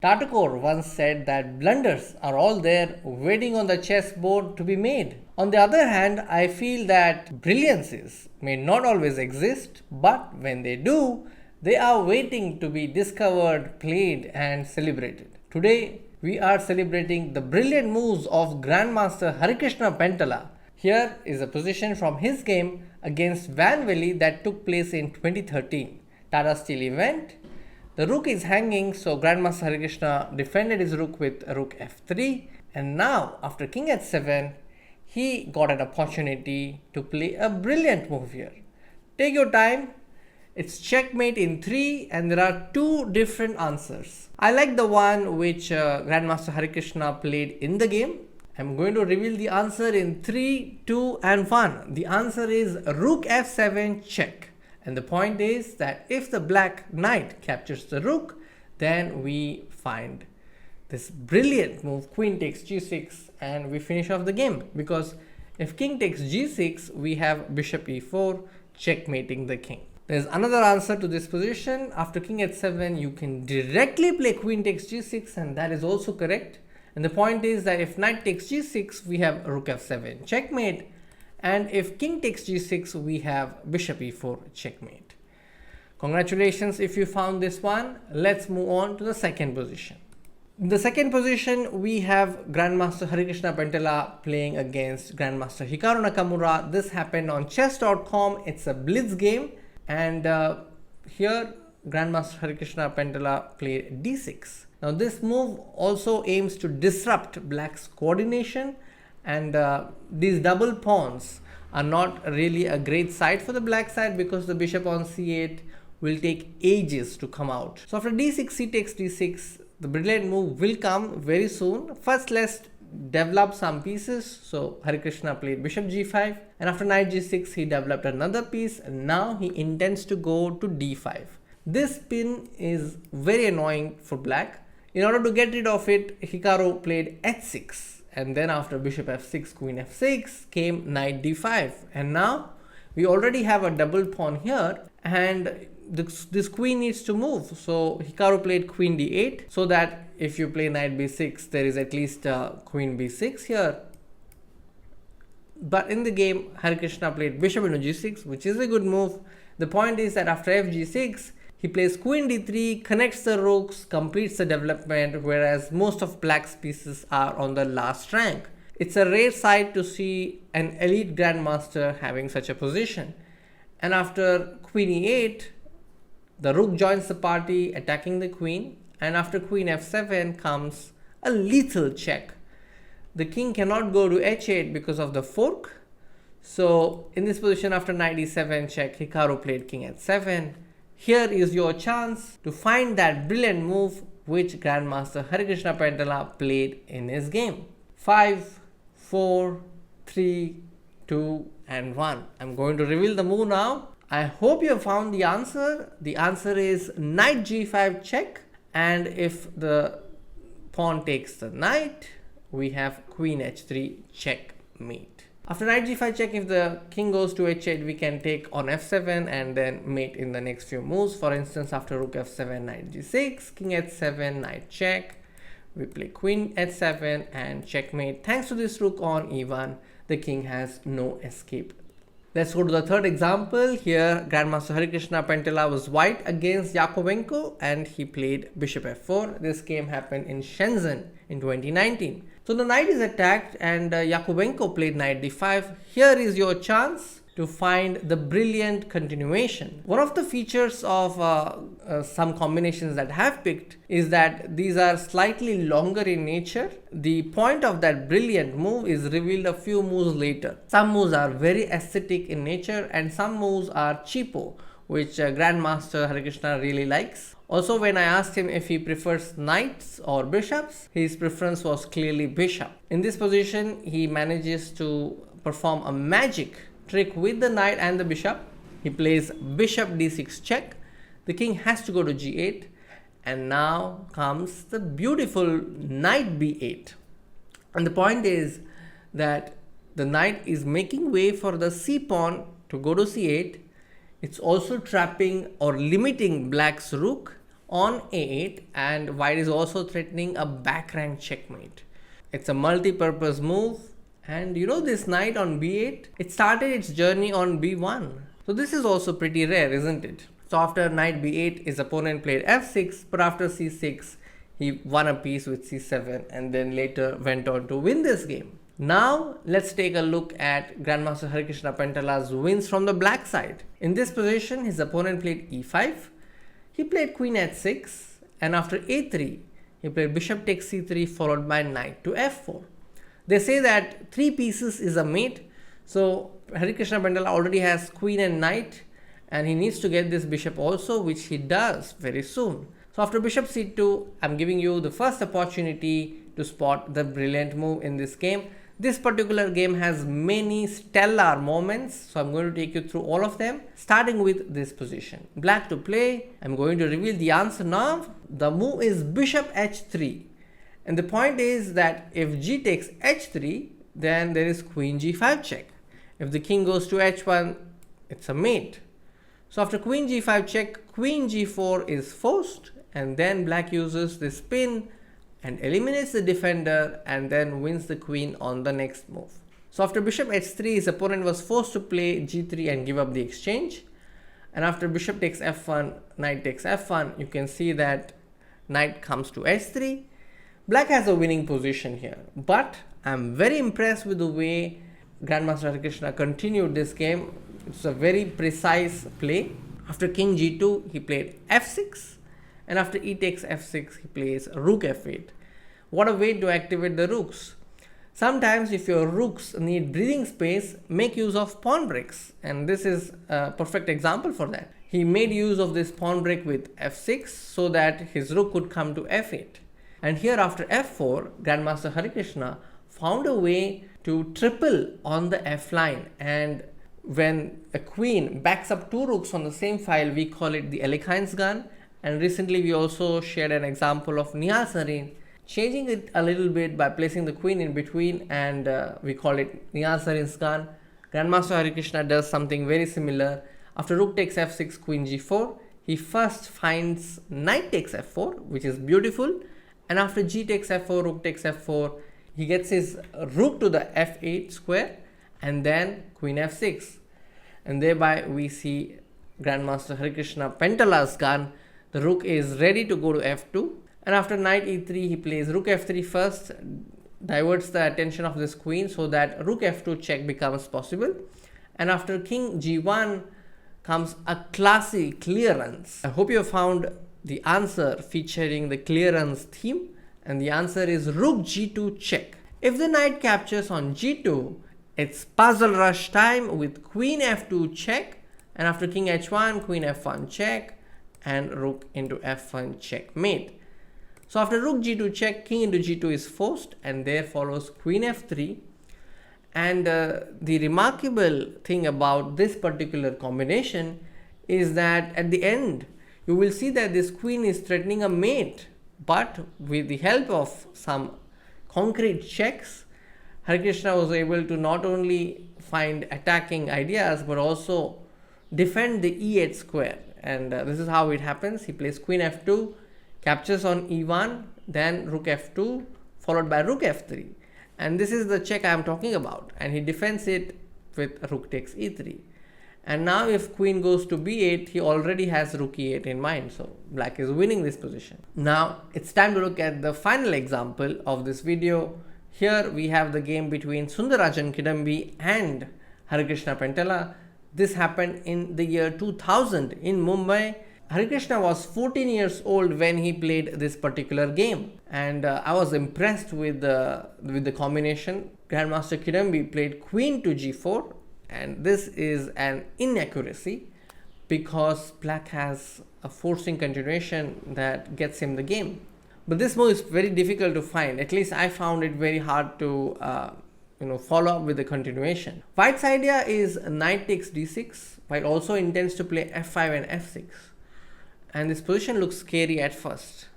Tatacore once said that blunders are all there waiting on the chessboard to be made. On the other hand, I feel that brilliances may not always exist, but when they do, they are waiting to be discovered, played, and celebrated. Today, we are celebrating the brilliant moves of Grandmaster Harikrishna Pentala. Here is a position from his game against Van Vliet that took place in 2013. Tata Steel event. The rook is hanging, so Grandmaster Harikrishna defended his rook with rook f3, and now after king h7, he got an opportunity to play a brilliant move here. Take your time. It's checkmate in 3, and there are 2 different answers. I like the one which Grandmaster Harikrishna played in the game. I'm going to reveal the answer in 3, 2 and 1. The answer is rook f7 check. And the point is that if the black knight captures the rook, then we find this brilliant move, queen takes g6, and we finish off the game. Because if king takes g6, we have bishop e4, checkmating the king. There's another answer to this position. After king h7, you can directly play queen takes g6, and that is also correct. And the point is that if knight takes g6, we have rook f7, checkmate. And if king takes g6, we have bishop e4, checkmate. Congratulations if you found this one. Let's move on to the second position. In the second position, we have Grandmaster Harikrishna Pentala playing against Grandmaster Hikaru Nakamura. This happened on chess.com. It's a blitz game. And here, Grandmaster Harikrishna Pentala played d6. Now, this move also aims to disrupt black's coordination. And these double pawns are not really a great side for the black side because the bishop on c8 will take ages to come out. So after d6, c takes d6, the brilliant move will come very soon. First, let's develop some pieces. So Harikrishna played bishop g5, and after knight g6, he developed another piece, and now he intends to go to d5. This pin is very annoying for black. In order to get rid of it, Hikaru played h6. And then after bishop f6, queen f6 came knight d5. And now we already have a double pawn here, and this queen needs to move. So Hikaru played queen d8, so that if you play knight b6, there is at least queen b6 here. But in the game, Harikrishna played bishop into g6, which is a good move. The point is that after fg6, he plays queen d3, connects the rooks, completes the development, whereas most of black's pieces are on the last rank. It's a rare sight to see an elite grandmaster having such a position. And after queen e8, the rook joins the party, attacking the queen. And after queen f7 comes a lethal check. The king cannot go to h8 because of the fork. So in this position, after knight e7 check, Hikaru played king h7. Here is your chance to find that brilliant move which Grandmaster Harikrishna Pentala played in his game. 5, 4, 3, 2 and 1. I'm going to reveal the move now. I hope you have found the answer. The answer is knight g5 check, and if the pawn takes the knight, we have queen h3 checkmate. After knight g5 check, if the king goes to h8, we can take on f7 and then mate in the next few moves. For instance, after rook f7, knight g6, king h7, knight check. We play queen h7 and checkmate. Thanks to this rook on e1, the king has no escape. Let's go to the third example. Here, Grandmaster Harikrishna Pentala was white against Yakovenko, and he played bishop f4. This game happened in Shenzhen in 2019. So the knight is attacked, and Yakovenko played knight d5. Here is your chance to find the brilliant continuation. One of the features of some combinations that I have picked is that these are slightly longer in nature. The point of that brilliant move is revealed a few moves later. Some moves are very aesthetic in nature, and some moves are cheapo, which Grandmaster Harikrishna really likes. Also, when I asked him if he prefers knights or bishops, his preference was clearly bishop. In this position, he manages to perform a magic trick with the knight and the bishop. He plays bishop d6 check. The king has to go to g8, and now comes the beautiful knight b8. And the point is that the knight is making way for the c pawn to go to c8. It's also trapping or limiting black's rook on a8, and white is also threatening a back rank checkmate. It's a multi-purpose move, and this knight on b8, it started its journey on b1. So this is also pretty rare, isn't it? So after knight b8, his opponent played f6, but after c6, he won a piece with c7 and then later went on to win this game. Now let's take a look at Grandmaster Harikrishna Pentala's wins from the black side. In this position, his opponent played e5, he played queen h6, and after a3, he played bishop takes c3 followed by knight to f4. They say that 3 pieces is a mate, so Harikrishna Pentala already has queen and knight, and he needs to get this bishop also, which he does very soon. So after bishop c2, I'm giving you the first opportunity to spot the brilliant move in this game. This particular game has many stellar moments, so I'm going to take you through all of them, starting with this position. Black to play. I'm going to reveal the answer now. The move is bishop h3. And the point is that if g takes h3, then there is queen g5 check. If the king goes to h1, it's a mate. So after queen g5 check, queen g4 is forced, and then black uses this pin and eliminates the defender and then wins the queen on the next move. So after bishop h3, his opponent was forced to play g3 and give up the exchange. And after bishop takes f1, knight takes f1, you can see that knight comes to h3. Black has a winning position here, but I'm very impressed with the way Grandmaster Harikrishna continued this game. It's a very precise play. After king g2, he played f6. And after e takes f6, he plays rook f8. What a way to activate the rooks. Sometimes if your rooks need breathing space, make use of pawn breaks. And this is a perfect example for that. He made use of this pawn break with f6 so that his rook could come to f8. And here after f4, Grandmaster Harikrishna found a way to triple on the f line. And when a queen backs up 2 rooks on the same file, we call it the Alekhines gun. And recently we also shared an example of Nihal Sarin, changing it a little bit by placing the queen in between, and we call it Nihal Sarin's gun. Grandmaster Harikrishna does something very similar. After rook takes f6, queen g4, he first finds knight takes f4, which is beautiful. And after g takes f4, rook takes f4, he gets his rook to the f8 square and then queen f6. And thereby we see Grandmaster Harikrishna Pentala's gun. The rook is ready to go to f2, and after knight e3, he plays rook f3 first, diverts the attention of this queen so that rook f2 check becomes possible. And after king g1 comes a classy clearance. I hope you have found the answer featuring the clearance theme, and the answer is rook g2 check. If the knight captures on g2, it's puzzle rush time with queen f2 check, and after king h1, queen f1 check, and rook into f1 checkmate. So after rook g2 check, king into g2 is forced, and there follows queen f3. And the remarkable thing about this particular combination is that at the end you will see that this queen is threatening a mate, but with the help of some concrete checks, Harikrishna was able to not only find attacking ideas but also defend the e8 square. And this is how it happens. He plays queen f2, captures on e1, then rook f2, followed by rook f3. And this is the check I am talking about. And he defends it with rook takes e3. And now if queen goes to b8, he already has rook e8 in mind. So black is winning this position. Now it's time to look at the final example of this video. Here we have the game between Sundararajan Kidambi and Harikrishna Pentala. This happened in the year 2000 in Mumbai. Harikrishna was 14 years old when he played this particular game, and I was impressed with the combination. Grandmaster Kidambi played queen to g4, and this is an inaccuracy because black has a forcing continuation that gets him the game. But this move is very difficult to find. At least I found it very hard to follow up with the continuation. White's idea is knight takes d6. White also intends to play f5 and f6. And this position looks scary at first.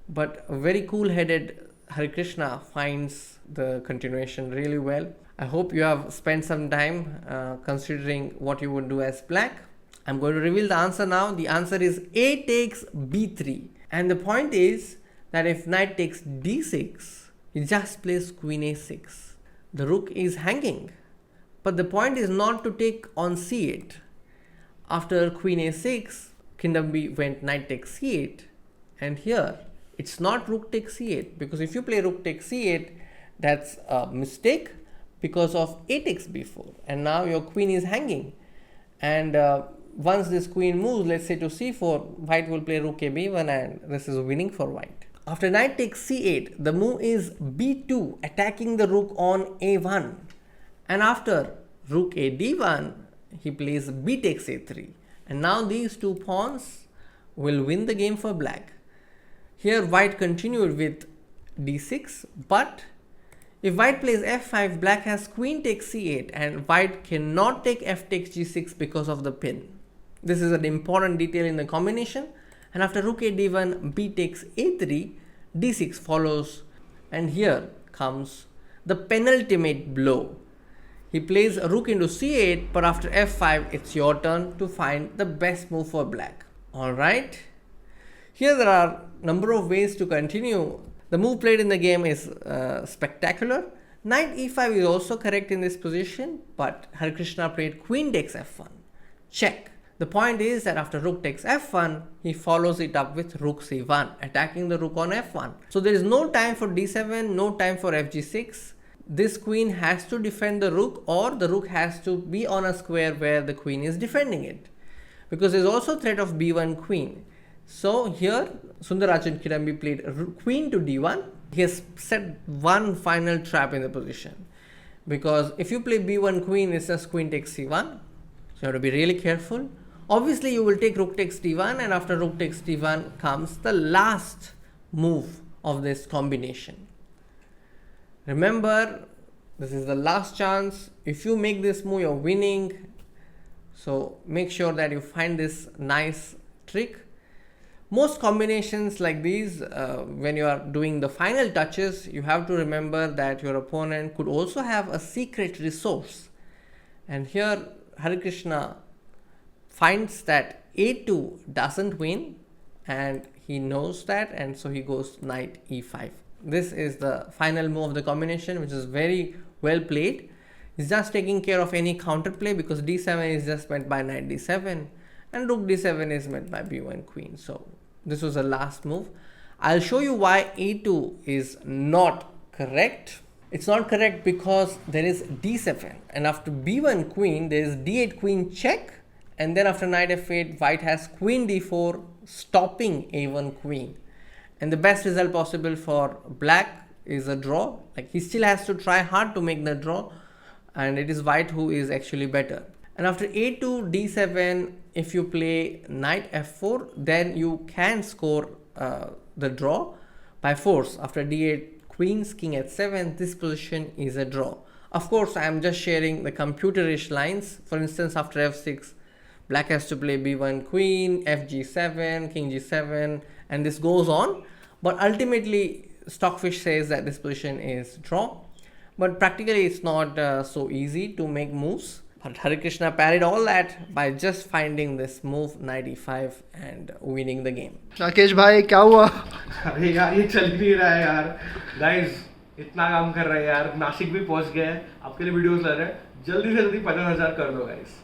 But a very cool-headed Harikrishna finds the continuation really well. I hope you have spent some time considering what you would do as black. I'm going to reveal the answer now. The answer is a takes b3. And the point is that if knight takes d6, he just plays queen a6. The rook is hanging. But the point is not to take on c8. After queen a6, Kindambi went knight takes c8. And here, it's not rook takes c8. Because if you play rook takes c8, that's a mistake because of a takes b4. And now your queen is hanging. And once this queen moves, let's say to c4, white will play rook a b1 and this is winning for white. After knight takes c8, the move is b2, attacking the rook on a1. And after rook a d1, he plays b takes a3. And now these two pawns will win the game for black. Here white continued with d6, but if white plays f5, black has queen takes c8 and white cannot take f takes g6 because of the pin. This is an important detail in the combination. And after rook a d1, b takes a3, d6 follows, and here comes the penultimate blow. He plays a rook into c8, but after f5, it's your turn to find the best move for black. Alright. Here there are a number of ways to continue. The move played in the game is spectacular. Knight e5 is also correct in this position, but Harikrishna played queen takes f1. Check. The point is that after rook takes f1, he follows it up with rook c1, attacking the rook on f1. So there is no time for d7, no time for fg6. This queen has to defend the rook, or the rook has to be on a square where the queen is defending it. Because there is also threat of b1 queen. So here Sundarajan Kidambi played queen to d1. He has set one final trap in the position. Because if you play b1 queen, it's just queen takes c1. So you have to be really careful. Obviously you will take rook takes d1, and after rook takes d1 comes the last move of this combination. Remember, this is the last chance. If you make this move, you're winning. So make sure that you find this nice trick. Most combinations like these, when you are doing the final touches, you have to remember that your opponent could also have a secret resource. And here Harikrishna finds that a2 doesn't win, and he knows that, and so he goes knight e5. This is the final move of the combination, which is very well played. He's just taking care of any counterplay because d7 is just met by knight d7 and rook d7 is met by b1 queen. So this was the last move. I'll show you why a2 is not correct. It's not correct because there is d7, and after b1 queen there is d8 queen check, and then after knight f8 white has queen d4 stopping a1 queen. And the best result possible for black is a draw. Like, he still has to try hard to make the draw, and it is white who is actually better. And after a2 d7, if you play knight f4, then you can score the draw by force. After d8 queens king h7, this position is a draw. Of course, I am just sharing the computerish lines. For instance, after f6, black has to play b1 queen, fg7, king g7, and this goes on. But ultimately, Stockfish says that this position is draw. But practically, it's not so easy to make moves. But Harikrishna parried all that by just finding this move knight e5 and winning the game. Rakesh भाई क्या हुआ? अरे यार ये चल नहीं रहा है यार. गाइस इतना काम कर रहे हैं यार, नासिक भी पहुंच गए हैं. आपके लिए वीडियोस ला रहे हैं. जल्दी से जल्दी 50,000 कर दो गाइस.